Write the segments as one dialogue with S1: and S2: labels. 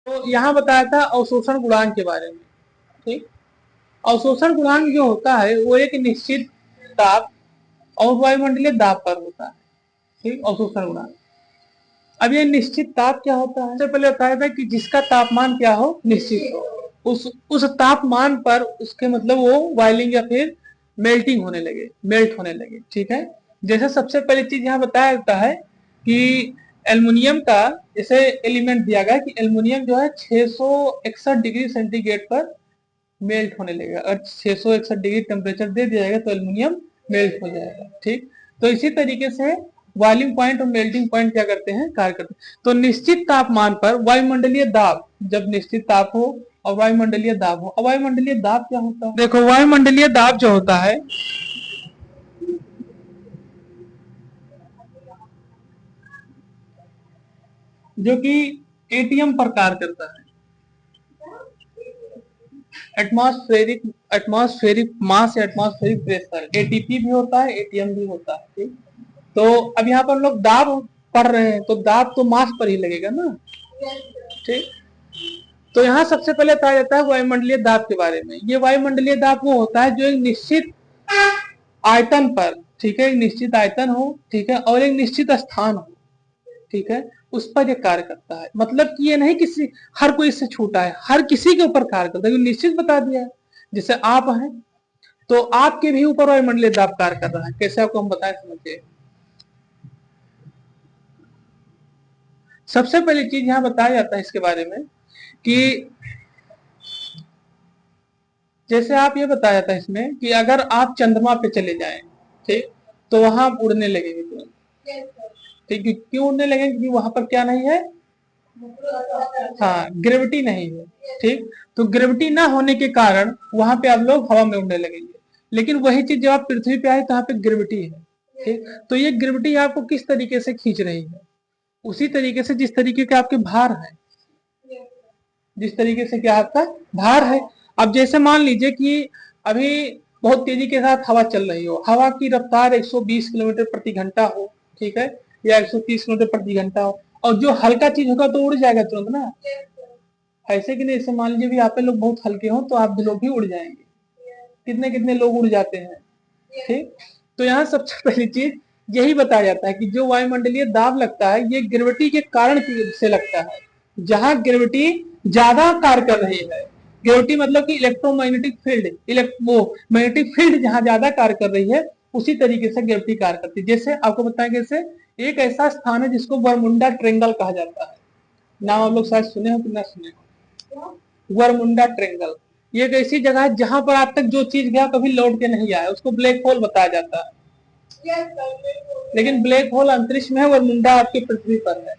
S1: तो यहाँ बताया था अवशोषण गुणांक के बारे में। ठीक, अवशोषण गुणांक जो होता है वो एक निश्चित ताप और वायुमंडलीय दाब पर होता है। ठीक, अवशोषण गुणांक। अब ये निश्चित ताप क्या होता है, सबसे पहले बताया था कि जिसका तापमान क्या हो, निश्चित हो, उस तापमान पर उसके मतलब वो बॉइलिंग या फिर मेल्टिंग होने लगे, मेल्ट होने लगे। ठीक है, जैसे सबसे पहली चीज यहाँ बताया जाता है कि एल्युमिनियम का जैसे एलिमेंट दिया गया कि एल्युमिनियम जो है 661 डिग्री सेंटीग्रेड पर मेल्ट होने लगेगा। अगर 661 डिग्री टेम्परेचर दे दिया जाएगा तो एल्युमिनियम मेल्ट हो जाएगा। ठीक, तो इसी तरीके से बॉइलिंग पॉइंट और मेल्टिंग पॉइंट क्या करते हैं, कार्य करते हैं। तो निश्चित तापमान पर वायुमंडलीय दाब, जब निश्चित ताप हो और वायुमंडलीय दाब हो। अब वायुमंडलीय दाब क्या होता है, देखो वायुमंडलीय दाब जो होता है जो कि एटीएम पर कार्य करता है, एटमॉस्फेरिक एटमॉस्फेरिक मास या एटमॉस्फेरिक प्रेशर, एटीपी भी होता है, एटीएम भी होता है। ठीक, तो अब यहाँ पर हम लोग दाब पढ़ रहे हैं तो दाब तो मास पर ही लगेगा ना। ठीक, तो यहाँ सबसे पहले बताया जाता है वायुमंडलीय दाब के बारे में। ये वायुमंडलीय दाब वो होता है जो एक निश्चित आयतन पर, ठीक है, एक निश्चित आयतन हो, ठीक है, और एक निश्चित स्थान हो, ठीक है, उस पर ये कार्य करता है। मतलब कि ये नहीं किसी हर कोई इससे छूटा है, हर किसी के ऊपर कार्य करता है, निश्चित बता दिया है। जैसे आप हैं तो आपके भी ऊपर वायुमंडलीय दाब कार्य कर रहा है। कैसे आपको हम बताएं, समझिए। सबसे पहली चीज यहाँ बताया जाता है इसके बारे में कि जैसे आप ये बताया था इसमें कि अगर आप चंद्रमा पे चले जाएं, ठीक, तो वहां आप उड़ने लगेंगे तुरंत। ठीक, क्यों उड़ने लगेंगे, क्योंकि वहां पर क्या नहीं है, हाँ, ग्रेविटी नहीं है। ठीक, तो ग्रेविटी ना होने के कारण वहां पे आप लोग हवा में उड़ने लगेंगे। लेकिन वही चीज जब आप पृथ्वी पे आए तो यहाँ पे ग्रेविटी है। ठीक, तो ये ग्रेविटी आपको किस तरीके से खींच रही है, उसी तरीके से जिस तरीके के आपके भार है, जिस तरीके से क्या आपका भार है। अब जैसे मान लीजिए कि अभी बहुत तेजी के साथ हवा चल रही हो, हवा की रफ्तार 120 किलोमीटर प्रति घंटा हो, ठीक है, या 130 किलोमीटर प्रति घंटा हो, और जो हल्का चीज होगा तो उड़ जाएगा तुरंत ना। ऐसे कि नहीं, ऐसे मान लीजिए भी आप लोग बहुत हल्के हो तो आप भी लोग भी उड़ जाएंगे। कितने कितने लोग उड़ जाते हैं। ठीक, तो यहाँ सबसे पहली चीज यही बताया जाता है कि जो वायुमंडलीय दाब लगता है ये ग्रेविटी के कारण से लगता है। जहां ग्रेविटी ज्यादा कार्य कर रही है, ग्रेविटी मतलब कि इलेक्ट्रोमैग्नेटिक फील्ड, वो मैग्नेटिक फील्ड जहां ज्यादा कार्य कर रही है उसी तरीके से ग्रेविटी कार्य करती है। जैसे आपको बताएं कैसे, एक ऐसा स्थान है जिसको बरमुंडा ट्रेंगल कहा जाता है। नाम आप लोग शायद सुने हो कि ना सुने हो, बरमुंडा ट्रेंगल। ये एक ऐसी जगह है जहां पर आज तक जो चीज गया कभी लौट के नहीं आया, उसको ब्लैक होल बताया जाता है। लेकिन ब्लैक होल अंतरिक्ष में है, बरमुंडा आपकी पृथ्वी पर है,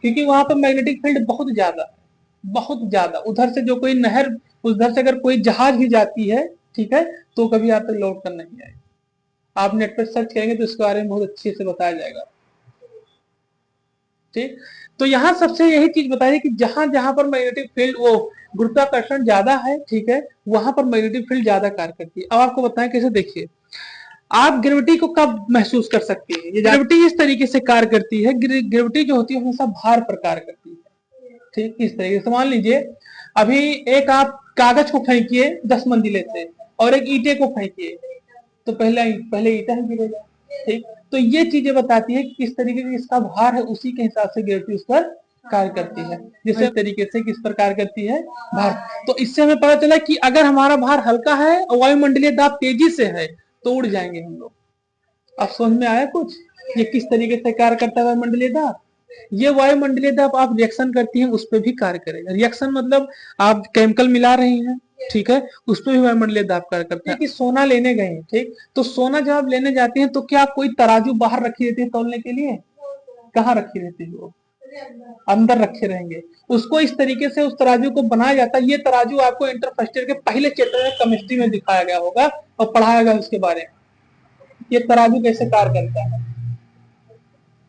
S1: क्योंकि वहां पर मैग्नेटिक फील्ड बहुत ज्यादा, बहुत ज्यादा। उधर से जो कोई नहर, उधर से अगर कोई जहाज भी जाती है, ठीक है, तो कभी आप तक लौट कर नहीं आए। आप नेट पर सर्च करेंगे तो इसके बारे में बहुत अच्छे से बताया जाएगा। ठीक, तो यहाँ सबसे यही चीज बताइए कि जहां जहां पर मैग्नेटिक फील्ड, वो गुरुत्वाकर्षण ज्यादा है, ठीक है, वहां पर मैग्नेटिक फील्ड ज्यादा कार्य करती है। अब आपको बताएं कैसे, देखिए आप ग्रेविटी को कब महसूस कर सकते हैं। ये ग्रेविटी इस तरीके से कार्य करती है, ग्रेविटी जो होती है हमेशा भार पर कार्य करती है। ठीक, इस तरीके से मान लीजिए अभी एक आप कागज को फेंकिए 10 मंजिले से और एक ईटे को फेंकिए तो पहले पहले ईटा ही गिरेगा। ठीक, तो ये चीजें बताती है किस तरीके से इसका भार है, उसी के हिसाब से ग्रेविटी उस पर कार्य करती है। जिस तरीके से किस पर कार्य करती है, भार। तो इससे हमें पता चला कि अगर हमारा भार हल्का है और वायुमंडलीय दाब तेजी से है तो उड़ जाएंगे हम लोग। अब समझ में आया कुछ, ये किस तरीके से कार्य करता है वायुमंडलीय दाब। ये वायुमंडलीय दाब आप रिएक्शन करती हैं उस पर भी कार्य करेगा। रिएक्शन मतलब आप केमिकल मिला रही हैं, ठीक है, उस पर भी वायुमंडलीय दाब कार्य करता है। कि सोना लेने गए हैं, ठीक, तो सोना जब आप लेने जाते हैं तो क्या कोई तराजू बाहर रखी रहती है तौलने के लिए, कहाँ रखी रहती है, वो अंदर रखे रहेंगे। उसको इस तरीके से उस तराजू को बनाया जाता है। ये तराजू आपको इंटर फर्स्ट ईयर के पहले चैप्टर में केमिस्ट्री में दिखाया गया होगा और पढ़ाया गया उसके बारे में, ये तराजू कैसे कार्य करता है,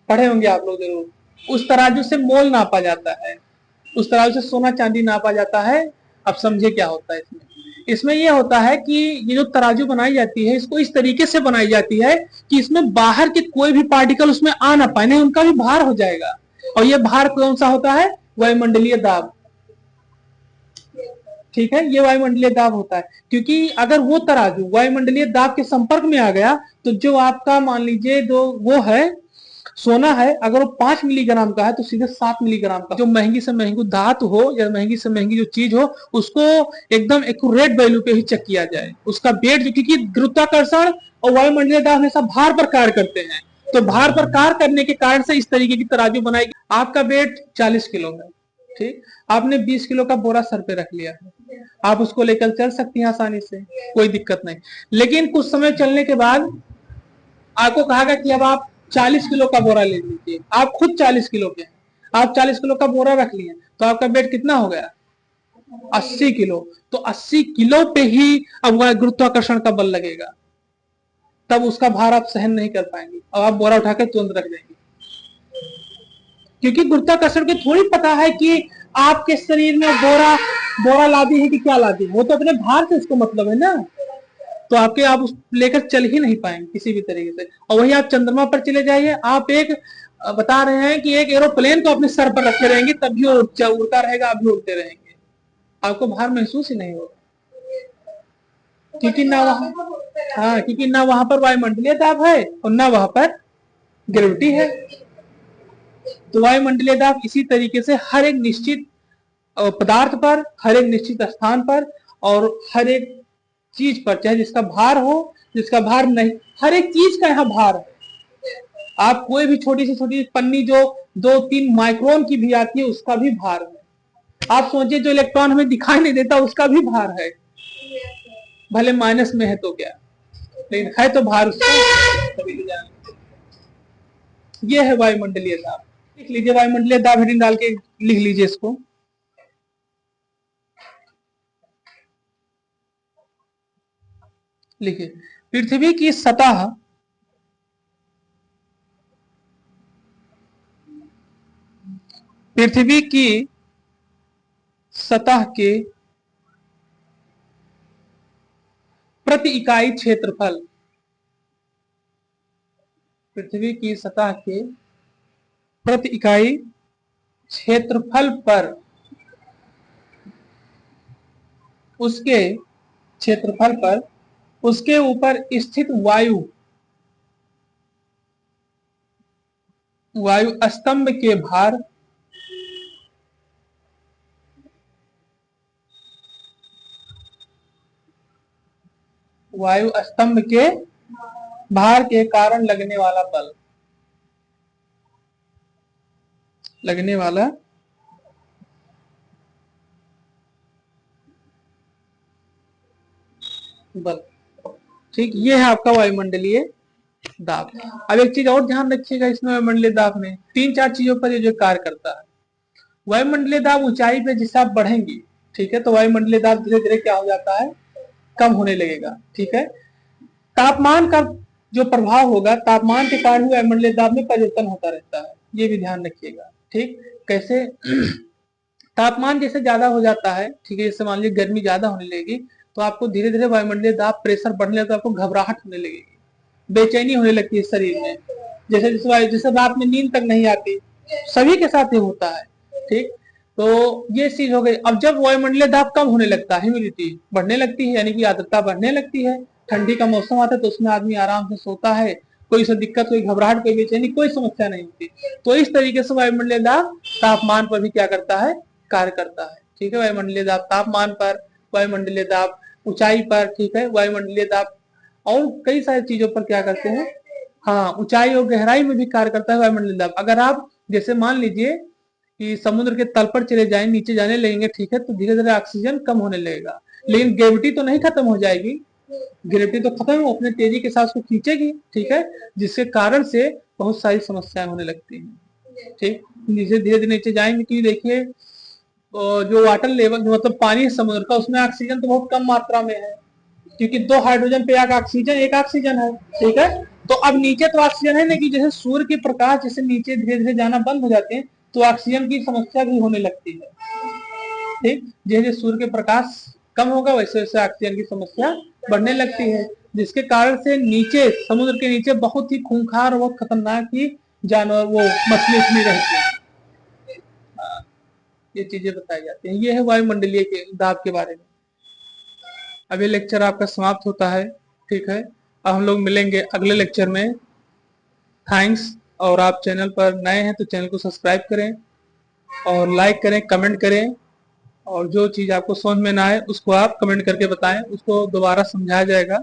S1: पढ़े होंगे आप लोग जरूर। उस तराजू से मोल नापा जाता है, उस तराजू से सोना चांदी नापा जाता है। अब समझे क्या होता है इसमें। इसमें ये होता है कि ये जो तराजू बनाई जाती है इसको इस तरीके से बनाई जाती है कि इसमें बाहर के कोई भी पार्टिकल उसमें आ ना पाए, नहीं उनका भी भार हो जाएगा। और ये भार कौन सा होता है? वायुमंडलीय दाब। ठीक है, ये वायुमंडलीय दाब होता है, क्योंकि अगर वो तराजू वायुमंडलीय दाब के संपर्क में आ गया तो जो आपका मान लीजिए जो वो है सोना है, अगर वो 5 मिलीग्राम का है तो सीधे 7 मिलीग्राम का। जो महंगी से महंगी धातु हो या महंगी से महंगी जो चीज हो उसको एकदम एक्यूरेट वैल्यू पे ही चेक किया जाए। उसका वेट जो, क्योंकि गुरुत्वाकर्षण और वायुमंडलीय दाब हमेशा भार पर कार्य करते हैं, तो भार पर कार्य करने के कारण से इस तरीके की तराजू बनाई। आपका वेट 40 किलो है, ठीक, आपने 20 किलो का बोरा सर पे रख लिया है, आप उसको लेकर चल सकती हैं आसानी से, कोई दिक्कत नहीं। लेकिन कुछ समय चलने के बाद आपको कहा गया कि अब आप 40 किलो का बोरा ले लीजिए, आप खुद 40 किलो के हैं, आप 40 किलो का बोरा रख लिए, तो आपका वेट कितना हो गया? 80 किलो। तो 80 किलो पे ही अब गुरुत्वाकर्षण का बल लगेगा, तब उसका भार आप सहन नहीं कर पाएंगे और आप बोरा उठाकर तुरंत रख देंगे, क्योंकि गुरुत्वाकर्षण को थोड़ी पता है कि आपके शरीर में बोरा लादी है कि क्या लादी है, वो तो अपने भार से इसको मतलब है ना, तो आप उस लेकर चल ही नहीं पाएंगे किसी भी तरीके से। और वही आप चंद्रमा पर चले जाइए, आप एक बता रहे हैं कि एक एरोप्लेन को अपने सर पर रखे रहेंगे तब भी उड़ता रहेगा, आप भी उड़ते रहेंगे, आपको भार महसूस ही नहीं होगा, क्योंकि ना वहां पर वायुमंडलीय दाब है और ना वहां पर ग्रेविटी है। तो वायुमंडलीय दाब इसी तरीके से हर एक निश्चित पदार्थ पर, हर एक निश्चित स्थान पर और हर एक चीज पर, चाहे जिसका भार हो जिसका भार नहीं, हर एक चीज का यहाँ भार है। आप कोई भी छोटी से छोटी पन्नी जो 2-3 माइक्रोन की भी आती है उसका भी भार है। आप सोचिए जो इलेक्ट्रॉन हमें दिखाई नहीं देता उसका भी भार है, भले माइनस में है तो क्या, लेकिन है तो भार उसका। ये है वायुमंडलीय दाब। लिख लीजिए वायुमंडलीय दाब, हेडिंग डाल के लिख लीजिए इसको। लिखिए, पृथ्वी की सतह पृथ्वी की सतह के प्रति इकाई क्षेत्रफल, पृथ्वी की सतह के प्रति इकाई क्षेत्रफल पर उसके क्षेत्रफल पर उसके ऊपर स्थित वायु स्तंभ के भार वायु स्तंभ के भार के कारण लगने वाला बल, लगने वाला बल, ठीक, ये है आपका वायुमंडलीय दाब। अब एक चीज और ध्यान रखिएगा, इसमें वायुमंडलीय दाब में 3-4 चीजों पर ये जो कार्य करता है। वायुमंडलीय दाब ऊंचाई पे जिस आप बढ़ेंगी, ठीक है, तो वायुमंडलीय दाब धीरे धीरे क्या हो जाता है? कम होने लगेगा, ठीक है। तापमान का जो प्रभाव होगा, तापमान के कारण वायुमंडलीय दाब में परिवर्तन होता रहता है, ये भी ध्यान रखिएगा, ठीक। कैसे? तापमान जैसे ज्यादा हो जाता है, ठीक है, जैसे मान लीजिए गर्मी ज्यादा होने लगेगी तो आपको धीरे धीरे वायुमंडलीय दाब प्रेशर बढ़ने लगेगा, आपको घबराहट होने लगेगी, बेचैनी होने लगती है शरीर में, जैसे रात में नींद तक नहीं आती, सभी के साथ ये होता है, ठीक। तो ये चीज हो गई। अब जब वायुमंडलीय दाब कम होने लगता है, ह्यूमिडिटी बढ़ने लगती है, यानी कि आर्द्रता बढ़ने लगती है, ठंडी का मौसम आता है तो उसमें आदमी आराम से सोता है, कोई सा दिक्कत, कोई घबराहट, कोई बेचैनी, कोई समस्या नहीं होती। तो इस तरीके से वायुमंडलीय दाब तापमान पर भी क्या करता है? कार्य करता है, ठीक है। वायुमंडलीय दाब तापमान पर, वायुमंडलीय दाब ऊंचाई पर, ठीक है, वायुमंडलीय दाब और कई सारी चीजों पर क्या करते हैं? हाँ, ऊंचाई और गहराई में भी कार्य करता है वायुमंडलीय दाब। अगर आप जैसे मान लीजिए कि समुद्र के तल पर चले जाएं, नीचे जाने लगेंगे, ठीक है, तो धीरे धीरे ऑक्सीजन कम होने लगेगा, लेकिन ग्रेविटी तो नहीं खत्म हो जाएगी, ग्रेविटी तो खत्म हो, अपने तेजी के साथ उसको खींचेगी, ठीक है, जिसके कारण से बहुत सारी समस्याएं होने लगती हैं, ठीक। नीचे धीरे धीरे नीचे जाएंगे कि देखिए जो वाटर लेवल, जो मतलब पानी है समुद्र का, उसमें ऑक्सीजन तो बहुत कम मात्रा में है, क्योंकि 2 हाइड्रोजन पे एक ऑक्सीजन है, ठीक है। तो अब नीचे तो ऑक्सीजन है, लेकिन जैसे सूर्य के प्रकाश जैसे नीचे धीरे धीरे जाना बंद हो जाते हैं तो ऑक्सीजन की समस्या भी होने लगती है, ठीक। जैसे सूर्य के प्रकाश कम होगा वैसे वैसे ऑक्सीजन की समस्या बढ़ने लगती है, जिसके कारण से नीचे समुद्र के नीचे बहुत ही खूंखार और बहुत खतरनाक ही जानवर वो मछली रहती है। ये चीजें बताई जाती हैं। ये है वायुमंडलीय के दाब के बारे में। अब ये लेक्चर आपका समाप्त होता है, ठीक है। अब हम लोग मिलेंगे अगले लेक्चर में। थैंक्स। और आप चैनल पर नए हैं तो चैनल को सब्सक्राइब करें और लाइक करें, कमेंट करें, और जो चीज़ आपको समझ में ना आए उसको आप कमेंट करके बताएं, उसको दोबारा समझाया जाएगा।